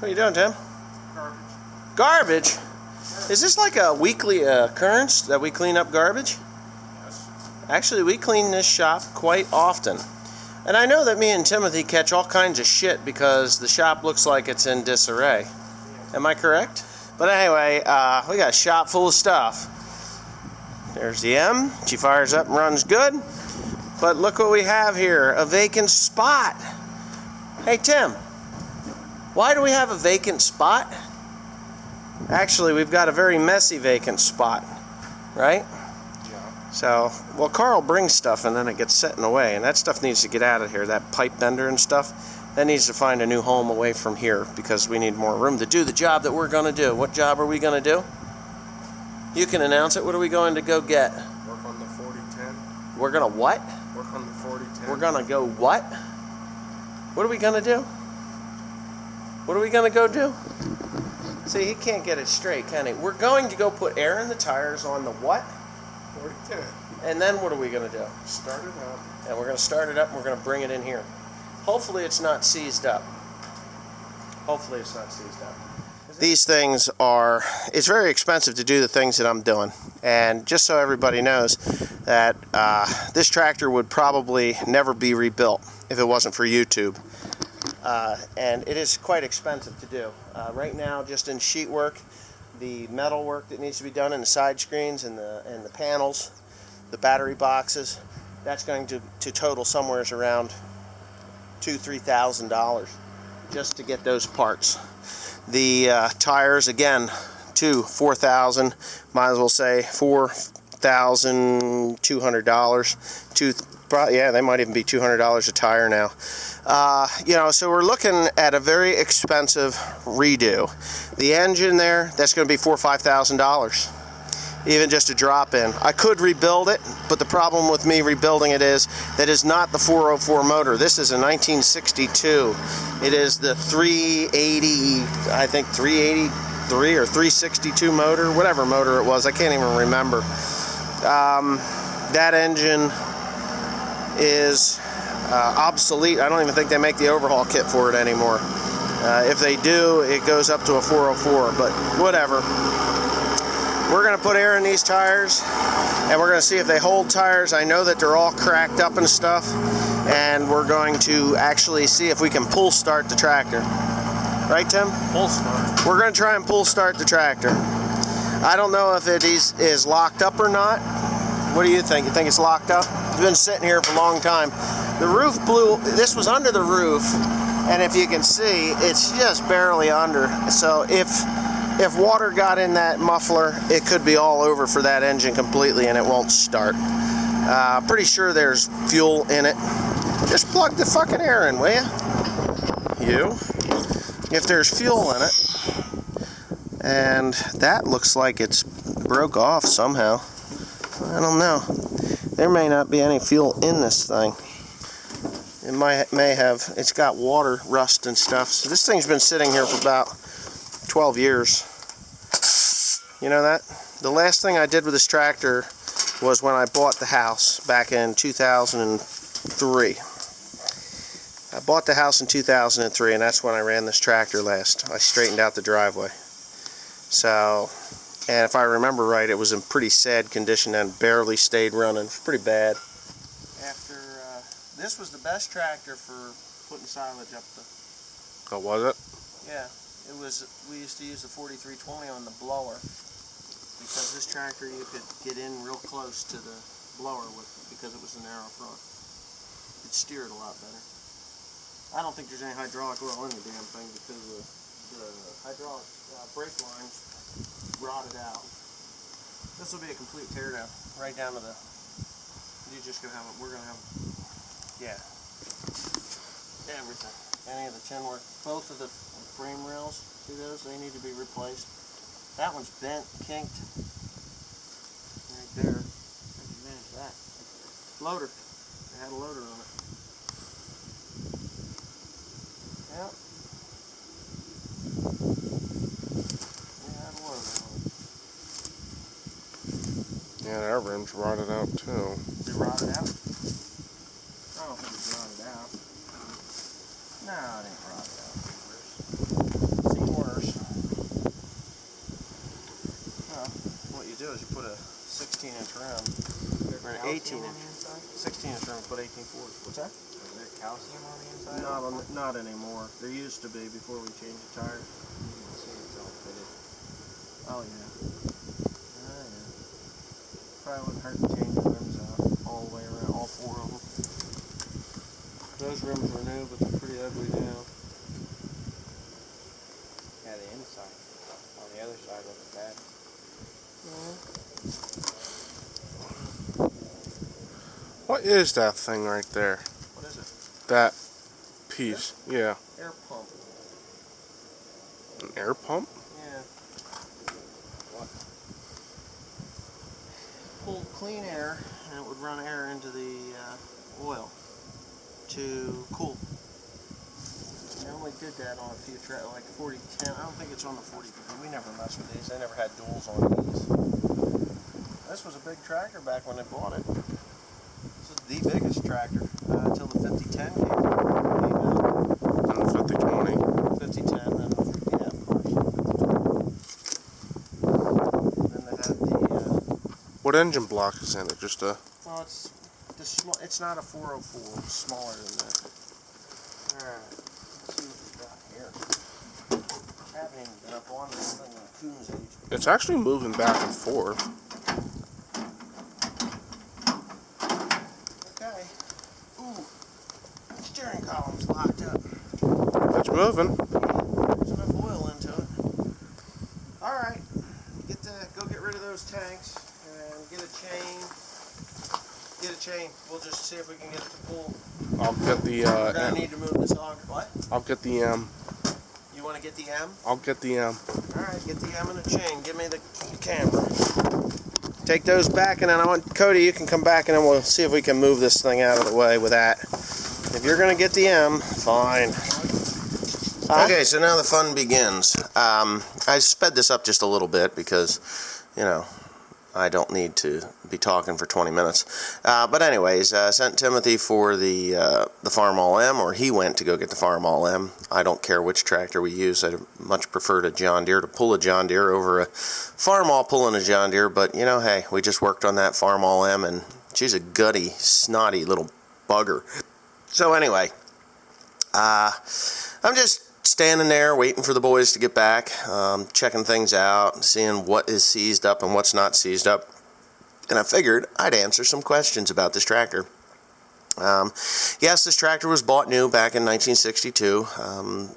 What are you doing, Tim? Garbage. Garbage? Is this like a weekly occurrence that we clean up garbage? Yes. Actually, we clean this shop quite often. And I know that me and Timothy catch all kinds of shit because the shop looks like it's in disarray. Am I correct? But anyway, we got a shop full of stuff. There's the M. She fires up and runs good. But look what we have here, a vacant spot. Hey, Tim, why do we have a vacant spot? Actually, we've got a very messy vacant spot, right? Yeah. So, well, Carl brings stuff and then it gets set in the way, and that stuff needs to get out of here, that pipe bender and stuff. That needs to find a new home away from here because we need more room to do the job that we're going to do. What job are we going to do? You can announce it. What are we going to go get? Work on the 40-10. We're going to what? Work on the 40-10. We're going to go what? What are we going to do? What are we going to go do? See, he can't get it straight, can he? We're going to go put air in the tires on the what? 40-10. And then what are we going to do? Start it up. And we're going to start it up and we're going to bring it in here. Hopefully it's not seized up. Hopefully it's not seized up. These things are, it's very expensive to do the things that I'm doing. And just so everybody knows that this tractor would probably never be rebuilt if it wasn't for YouTube. And it is quite expensive to do. Right now, just in sheet work, the metal work that needs to be done in the side screens and the panels, the battery boxes, that's going to total somewhere around $2,000–3,000 just to get those parts. The tires, again, $4,000. Might as well say $4,200. Yeah, they might even be $200 a tire now. You know, so we're looking at a very expensive redo. The engine there, that's going to be $4,000 or $5,000. Even just a drop in. I could rebuild it, but the problem with me rebuilding it is that it's not the 404 motor. This is a 1962. It is the 380, I think 383 or 362 motor, whatever motor it was. I can't even remember. That engine is obsolete. I don't even think they make the overhaul kit for it anymore. If they do, it goes up to a 404, but whatever. We're going to put air in these tires, and we're going to see if they hold tires. I know that they're all cracked up and stuff, and we're going to actually see if we can pull start the tractor. Right, Tim? Pull start. We're going to try and pull start the tractor. I don't know if it is locked up or not. What do you think? You think it's locked up? It's been sitting here for a long time. The roof blew. This was under the roof, and if you can see, it's just barely under. So if water got in that muffler, it could be all over for that engine completely and it won't start. Pretty sure there's fuel in it. Just plug the fucking air in, will you? If there's fuel in it. And that looks like it's broke off somehow. I don't know. There may not be any fuel in this thing. It may have, it's got water, rust and stuff. So this thing's been sitting here for about 12 years. You know that? The last thing I did with this tractor was when I bought the house back in 2003. I bought the house in 2003, and that's when I ran this tractor last. I straightened out the driveway. So, and if I remember right, it was in pretty sad condition and barely stayed running. It's pretty bad. After, this was the best tractor for putting silage up the... Oh, was it? Yeah. It was, we used to use the 4320 on the blower because this tractor you could get in real close to the blower with because it was a narrow front. It steered a lot better. I don't think there's any hydraulic oil in the damn thing because the hydraulic brake lines rotted out. This will be a complete teardown, right down to the. You're just gonna have it. We're gonna have, yeah, everything. Any of the chin work, both of the frame rails, see those? They need to be replaced. That one's bent, kinked. Right there. How did you manage that? Loader. It had a loader on it. Yep. It had a loader on it. Yeah, our rim's rotted out too. They rotted out? I don't think it's rotted out. No, it ain't rotted out. See is you put a 16-inch rim or an 18-inch. 16-inch rim, put 1840. What's that? Is there calcium on the inside? Not anymore. There used to be before we changed the tires. You can see it's all fitted. Oh yeah. Oh yeah. Probably wouldn't hurt to change the rims out all the way around, all 4 of them. Those rims were new, but they're pretty ugly now. Yeah, the inside. On the other side looks bad. What is that thing right there? What is it? That piece. Yeah. Air pump. An air pump? Yeah. What? Pulled clean air, and it would run air into the oil to cool. I only did that on a few like 4010. I don't think it's on the 4050. We never messed with these. They never had duals on these. This was a big tractor back when I bought it. This was the biggest tractor until the 5010 came out. And the 5020. 5010, then yeah, of course. Then they had the. What engine block is in it? Just a. Well, it's the small. It's not a 404. It's smaller than that. All right. Let's see what we got here. I haven't even been up on this thing in Coon's age. It's actually moving back and forth. Okay. Ooh. Steering column's locked up. It's moving. There's enough oil into it. All right. Go get rid of those tanks and get a chain. Get a chain. We'll just see if we can get it to pull. I'll get the We're gonna M. need to move this auger. What? I'll get the M. You want to get the M? I'll get the M. All right. Get the M and the chain. Give me the camera. Take those back, and then I want Cody. You can come back, and then we'll see if we can move this thing out of the way with that. If you're gonna get the M, fine. Okay, so now the fun begins. I sped this up just a little bit because, you know, I don't need to be talking for 20 minutes. But anyways, sent Timothy for the Farm All M, or he went to go get the Farm All M. I don't care which tractor we use. I'd much prefer a John Deere to pull a John Deere over a Farm All pulling a John Deere. But, you know, hey, we just worked on that Farm All M, and she's a gutty, snotty little bugger. So anyway, I'm just standing there waiting for the boys to get back, checking things out, seeing what is seized up and what's not seized up. And I figured I'd answer some questions about this tractor. Yes, this tractor was bought new back in 1962.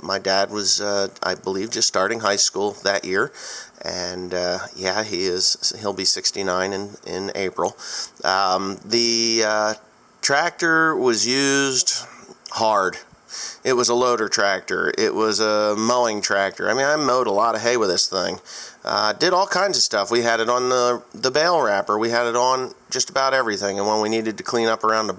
My dad was, I believe, just starting high school that year. And yeah, he'll be 69 in April. The tractor was used hard. It was a loader tractor. It was a mowing tractor. I mean, I mowed a lot of hay with this thing. Did all kinds of stuff. We had it on the bale wrapper. We had it on just about everything. And when we needed to clean up around the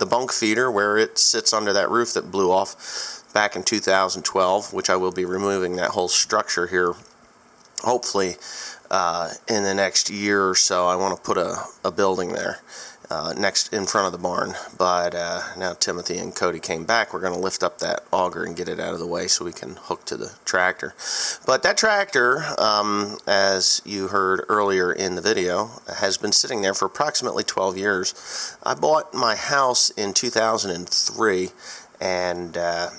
bunk feeder where it sits under that roof that blew off back in 2012, which I will be removing that whole structure here, hopefully in the next year or so. I want to put a building there. Next in front of the barn, but now Timothy and Cody came back. We're going to lift up that auger and get it out of the way so we can hook to the tractor. But that tractor, as you heard earlier in the video, has been sitting there for approximately 12 years. I bought my house in 2003, and the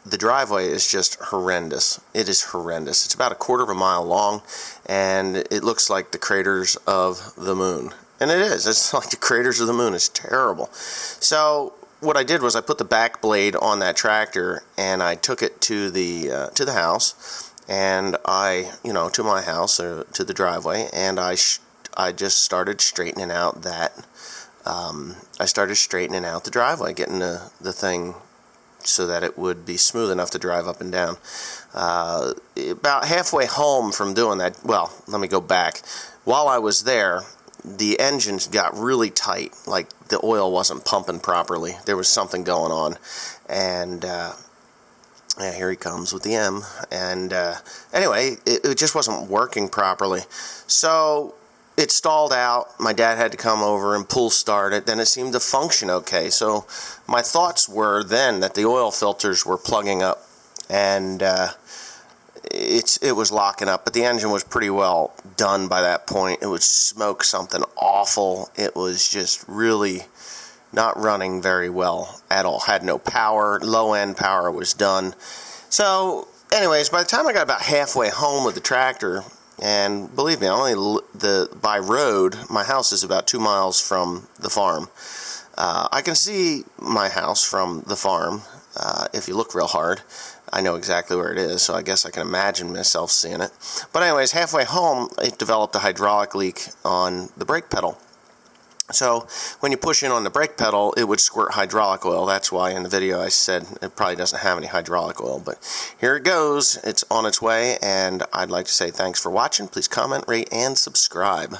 driveway is just horrendous. It is horrendous. It's about 1/4 mile long, and it looks like the craters of the moon. And it is. It's like the craters of the moon. It's terrible. So what I did was I put the back blade on that tractor, and I took it to the house, and to my house, to the driveway, and I just started straightening out that. I started straightening out the driveway, getting the thing so that it would be smooth enough to drive up and down. About halfway home from doing that, well, let me go back. While I was there, the engines got really tight, like the oil wasn't pumping properly. There was something going on, and yeah, here he comes with the M. And anyway, it just wasn't working properly. So it stalled out. My dad had to come over and pull start it. Then it seemed to function okay. So my thoughts were then that the oil filters were plugging up, and it was locking up, but the engine was pretty well done by that point. It would smoke something awful. It was just really not running very well at all. Had no power. Low end power was done. So anyways, by the time I got about halfway home with the tractor, and believe me, by road, my house is about 2 miles from the farm. I can see my house from the farm if you look real hard. I know exactly where it is, so I guess I can imagine myself seeing it. But anyways, halfway home, it developed a hydraulic leak on the brake pedal. So when you push in on the brake pedal, it would squirt hydraulic oil. That's why in the video I said it probably doesn't have any hydraulic oil. But here it goes. It's on its way, and I'd like to say thanks for watching. Please comment, rate, and subscribe.